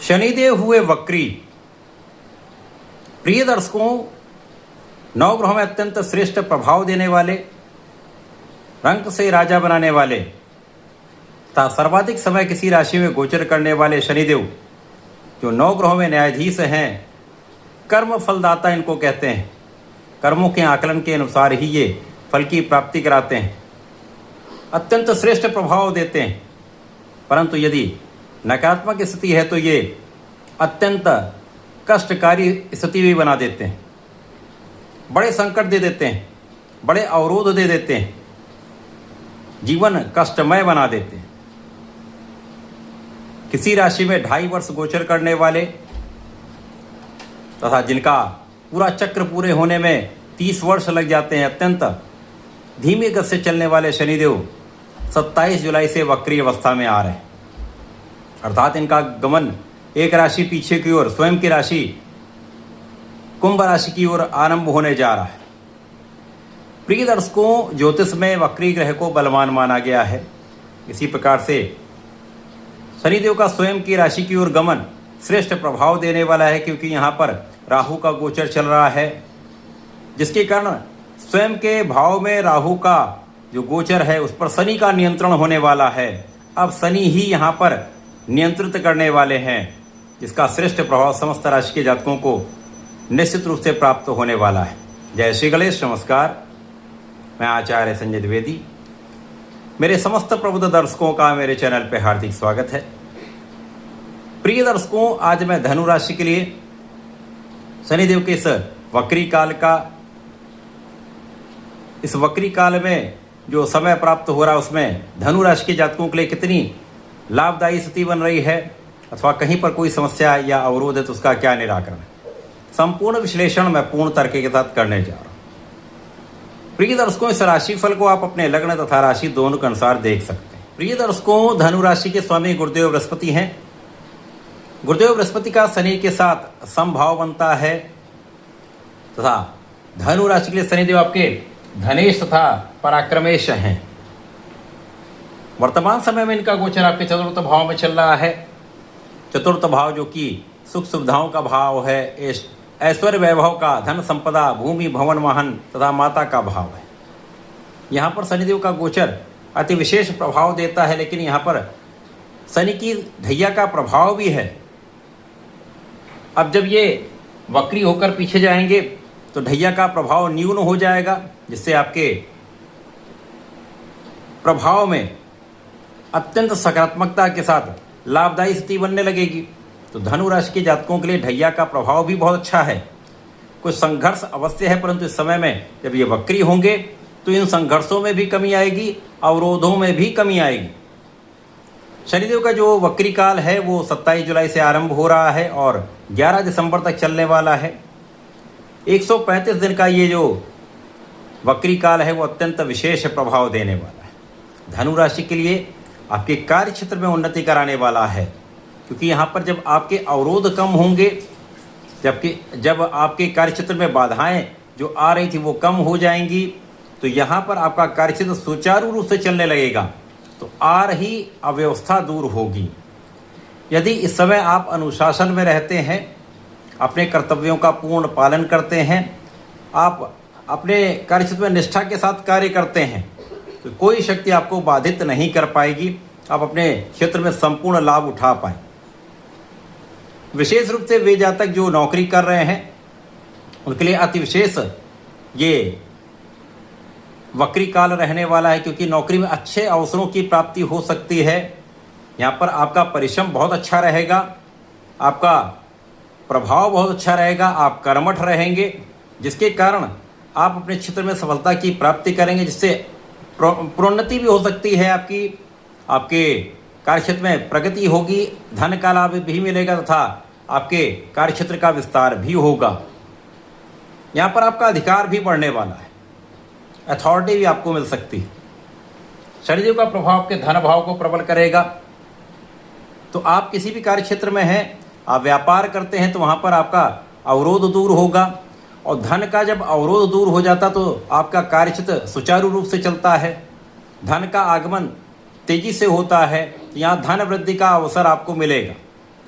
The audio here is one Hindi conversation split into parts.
शनिदेव हुए वक्री। प्रिय दर्शकों, नवग्रहों में अत्यंत श्रेष्ठ प्रभाव देने वाले, रंग से राजा बनाने वाले तथा सर्वाधिक समय किसी राशि में गोचर करने वाले शनिदेव जो नवग्रहों में न्यायाधीश हैं, कर्म फलदाता इनको कहते हैं। कर्मों के आकलन के अनुसार ही ये फल की प्राप्ति कराते हैं, अत्यंत श्रेष्ठ प्रभाव देते हैं। परंतु यदि नकारात्मक स्थिति है तो ये अत्यंत कष्टकारी स्थिति भी बना देते हैं, बड़े संकट दे देते हैं, बड़े अवरोध दे देते हैं, जीवन कष्टमय बना देते हैं। किसी राशि में 2.5 वर्ष गोचर करने वाले तथा जिनका पूरा चक्र पूरे होने में 30 वर्ष लग जाते हैं, अत्यंत धीमी गति से चलने वाले शनिदेव 27 जुलाई से वक्री अवस्था में आ रहे हैं। अर्थात इनका गमन एक राशि पीछे की ओर, स्वयं की राशि कुंभ राशि की ओर आरंभ होने जा रहा है। प्रिय दर्शकों, ज्योतिष में वक्री ग्रह को बलवान माना गया है। इसी प्रकार से शनिदेव का स्वयं की राशि की ओर गमन श्रेष्ठ प्रभाव देने वाला है, क्योंकि यहाँ पर राहु का गोचर चल रहा है, जिसके कारण स्वयं के भाव में राहु का जो गोचर है उस पर शनि का नियंत्रण होने वाला है। अब शनि ही यहाँ पर नियंत्रित करने वाले हैं, जिसका श्रेष्ठ प्रभाव समस्त राशि के जातकों को निश्चित रूप से प्राप्त होने वाला है। जय श्री गणेश। नमस्कार, मैं आचार्य संजय द्विवेदी। मेरे समस्त प्रबुद्ध दर्शकों का मेरे चैनल पर हार्दिक स्वागत है। प्रिय दर्शकों, आज मैं धनु राशि के लिए शनिदेव के इस वक्री काल में जो समय प्राप्त हो रहा है उसमें धनु राशि के जातकों के लिए कितनी लाभदायी स्थिति बन रही है, अथवा कहीं पर कोई समस्या या अवरोध है तो उसका क्या निराकरण है, संपूर्ण विश्लेषण मैं पूर्ण तर्क के साथ करने जा रहा हूँ। प्रिय दर्शकों, इस राशि फल को आप अपने लग्न तथा राशि दोनों के अनुसार देख सकते हैं। प्रिय दर्शकों, धनु राशि के स्वामी गुरुदेव बृहस्पति हैं। गुरुदेव बृहस्पति का शनि के साथ समभाव बनता है तथा धनु राशि के लिए शनिदेव आपके धनेश तथा पराक्रमेश हैं। वर्तमान समय में इनका गोचर आपके चतुर्थ भाव में चल रहा है। चतुर्थ भाव जो कि सुख सुविधाओं का भाव है, ऐश्वर्य वैभव का, धन संपदा, भूमि भवन वाहन तथा माता का भाव है। यहाँ पर शनिदेव का गोचर अति विशेष प्रभाव देता है, लेकिन यहाँ पर शनि की ढैया का प्रभाव भी है। अब जब ये वक्री होकर पीछे जाएंगे तो ढैया का प्रभाव न्यून हो जाएगा, जिससे आपके प्रभाव में अत्यंत सकारात्मकता के साथ लाभदायी स्थिति बनने लगेगी। तो धनु राशि के जातकों के लिए ढैया का प्रभाव भी बहुत अच्छा है। कुछ संघर्ष अवश्य है, परंतु इस समय में जब ये वक्री होंगे तो इन संघर्षों में भी कमी आएगी, अवरोधों में भी कमी आएगी। शनिदेव का जो वक्री काल है वो 27 जुलाई से आरंभ हो रहा है और 11 दिसंबर तक चलने वाला है। 135 दिन का ये जो वक्री काल है वो अत्यंत विशेष प्रभाव देने वाला है। धनु राशि के लिए आपके कार्य क्षेत्र में उन्नति कराने वाला है, क्योंकि यहाँ पर जब आपके अवरोध कम होंगे, जब आपके कार्य क्षेत्र में बाधाएं जो आ रही थी वो कम हो जाएंगी, तो यहाँ पर आपका कार्य क्षेत्र सुचारू रूप से चलने लगेगा, तो आ रही अव्यवस्था दूर होगी। यदि इस समय आप अनुशासन में रहते हैं, अपने कर्तव्यों का पूर्ण पालन करते हैं, आप अपने कार्य क्षेत्र में निष्ठा के साथ कार्य करते हैं, तो कोई शक्ति आपको बाधित नहीं कर पाएगी। आप अपने क्षेत्र में संपूर्ण लाभ उठा पाएं। विशेष रूप से वे जातक जो नौकरी कर रहे हैं उनके लिए अति विशेष ये वक्री काल रहने वाला है, क्योंकि नौकरी में अच्छे अवसरों की प्राप्ति हो सकती है। यहाँ पर आपका परिश्रम बहुत अच्छा रहेगा, आपका प्रभाव बहुत अच्छा रहेगा, आप कर्मठ रहेंगे, जिसके कारण आप अपने क्षेत्र में सफलता की प्राप्ति करेंगे, जिससे प्रोन्नति भी हो सकती है। आपके कार्यक्षेत्र में प्रगति होगी, धन का लाभ भी मिलेगा तथा आपके कार्यक्षेत्र का विस्तार भी होगा। यहाँ पर आपका अधिकार भी बढ़ने वाला है, अथॉरिटी भी आपको मिल सकती है। शनिदेव का प्रभाव आपके धन भाव को प्रबल करेगा। तो आप किसी भी कार्यक्षेत्र में हैं, आप व्यापार करते हैं, तो वहाँ पर आपका अवरोध दूर होगा, और धन का जब अवरोध दूर हो जाता तो आपका कार्यक्षेत्र सुचारू रूप से चलता है, धन का आगमन तेजी से होता है। यहाँ धन वृद्धि का अवसर आपको मिलेगा।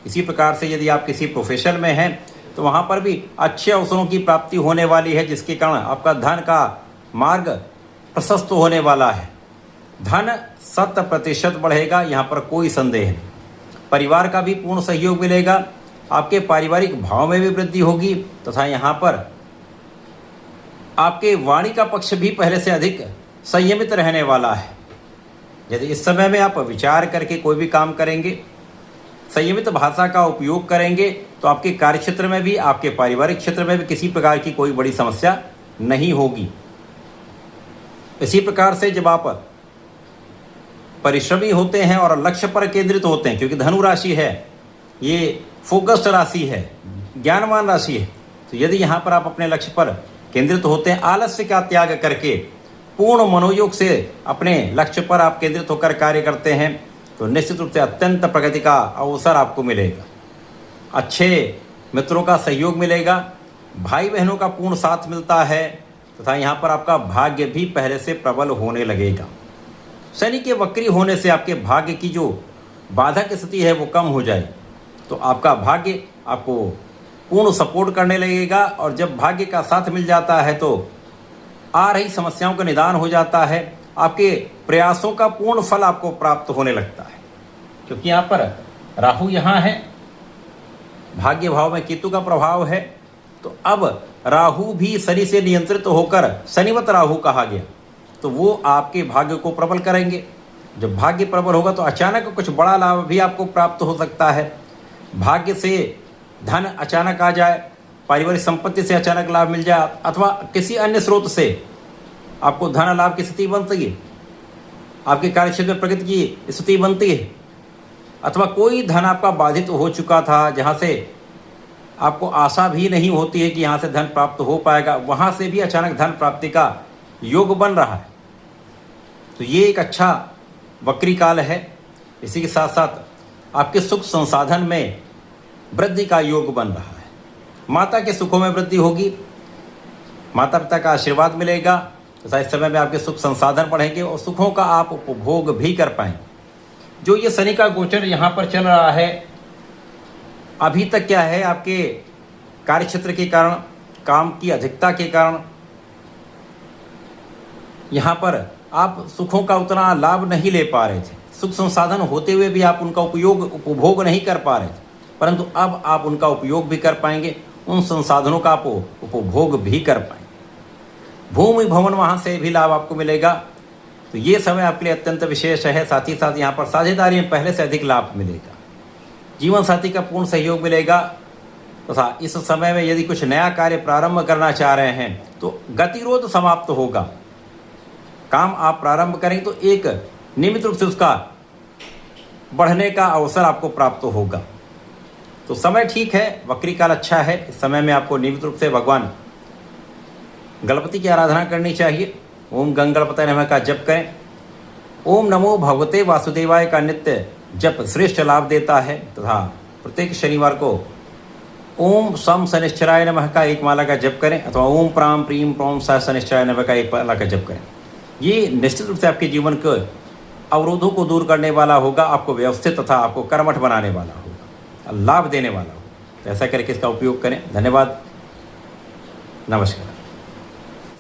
इसी प्रकार से यदि आप किसी प्रोफेशन में हैं तो वहाँ पर भी अच्छे अवसरों की प्राप्ति होने वाली है, जिसके कारण आपका धन का मार्ग प्रशस्त होने वाला है। धन 100% बढ़ेगा, यहाँ पर कोई संदेह नहीं। परिवार का भी पूर्ण सहयोग मिलेगा, आपके पारिवारिक भाव में भी वृद्धि होगी तथा यहाँ पर आपके वाणी का पक्ष भी पहले से अधिक संयमित रहने वाला है। यदि इस समय में आप विचार करके कोई भी काम करेंगे, संयमित भाषा का उपयोग करेंगे, तो आपके कार्यक्षेत्र में भी, आपके पारिवारिक क्षेत्र में भी किसी प्रकार की कोई बड़ी समस्या नहीं होगी। इसी प्रकार से जब आप परिश्रमी होते हैं और लक्ष्य पर केंद्रित होते हैं, क्योंकि धनु राशि है, ये फोकस्ड राशि है, ज्ञानवान राशि है, तो यदि यहाँ पर आप अपने लक्ष्य पर केंद्रित होते हैं, आलस्य का त्याग करके पूर्ण मनोयोग से अपने लक्ष्य पर आप केंद्रित होकर कार्य करते हैं, तो निश्चित रूप से अत्यंत प्रगति का अवसर आपको मिलेगा। अच्छे मित्रों का सहयोग मिलेगा, भाई बहनों का पूर्ण साथ मिलता है तथा यहाँ पर आपका भाग्य भी पहले से प्रबल होने लगेगा। शनि के वक्री होने से आपके भाग्य की जो बाधक स्थिति है वो कम हो जाए, तो आपका भाग्य आपको पूर्ण सपोर्ट करने लगेगा। और जब भाग्य का साथ मिल जाता है तो आ रही समस्याओं का निदान हो जाता है, आपके प्रयासों का पूर्ण फल आपको प्राप्त होने लगता है। क्योंकि यहाँ पर राहु यहाँ है, भाग्य भाव में केतु का प्रभाव है, तो अब राहु भी शनि से नियंत्रित होकर शनिवत राहु कहा गया, तो वो आपके भाग्य को प्रबल करेंगे। जब भाग्य प्रबल होगा तो अचानक कुछ बड़ा लाभ भी आपको प्राप्त हो सकता है। भाग्य से धन अचानक आ जाए, पारिवारिक संपत्ति से अचानक लाभ मिल जाए, अथवा किसी अन्य स्रोत से आपको धन लाभ की स्थिति बनती है, आपके कार्यक्षेत्र में प्रगति की स्थिति बनती है, अथवा कोई धन आपका बाधित हो चुका था, जहाँ से आपको आशा भी नहीं होती है कि यहाँ से धन प्राप्त हो पाएगा, वहाँ से भी अचानक धन प्राप्ति का योग बन रहा है। तो ये एक अच्छा वक्री काल है। इसी के साथ साथ आपके सुख संसाधन में वृद्धि का योग बन रहा है। माता के सुखों में वृद्धि होगी, माता पिता का आशीर्वाद मिलेगा तथा इस समय में आपके सुख संसाधन बढ़ेंगे और सुखों का आप उपभोग भी कर पाएंगे। जो ये शनि का गोचर यहाँ पर चल रहा है, अभी तक क्या है, आपके कार्यक्षेत्र के कारण, काम की अधिकता के कारण यहाँ पर आप सुखों का उतना लाभ नहीं ले पा रहे थे। सुख संसाधन होते हुए भी आप उनका उपभोग नहीं कर पा रहे थे, परंतु अब आप उनका उपयोग भी कर पाएंगे, उन संसाधनों का आप उपभोग भी कर पाएंगे। भूमि भवन वहाँ से भी लाभ आपको मिलेगा। तो ये समय आपके लिए अत्यंत विशेष है। साथ ही साथ यहाँ पर साझेदारी में पहले से अधिक लाभ मिलेगा, जीवन साथी का पूर्ण सहयोग मिलेगा तथा इस समय में यदि कुछ नया कार्य प्रारंभ करना चाह रहे हैं तो गतिरोध समाप्त होगा। काम आप प्रारंभ करेंगे तो एक नियमित रूप से उसका बढ़ने का अवसर आपको प्राप्त होगा। तो समय ठीक है, वक्री काल अच्छा है। इस समय में आपको नियमित रूप से भगवान गणपति की आराधना करनी चाहिए। ओम गंग गणपतये नमः का जप करें। ओम नमो भगवते वासुदेवाय का नित्य जप श्रेष्ठ लाभ देता है तथा प्रत्येक शनिवार को ओम सम शनिश्चराय नमः का एक माला का जप करें अथवा ओम प्राम प्रीम प्रोम स शनिश्चराय नमः का एक माला का जप करें। ये निश्चित रूप से आपके जीवन के अवरोधों को दूर करने वाला होगा, आपको व्यवस्थित तथा आपको कर्मठ बनाने वाला होगा, लाभ देने वाला होगा। तो ऐसा करके इसका उपयोग करें। धन्यवाद, नमस्कार।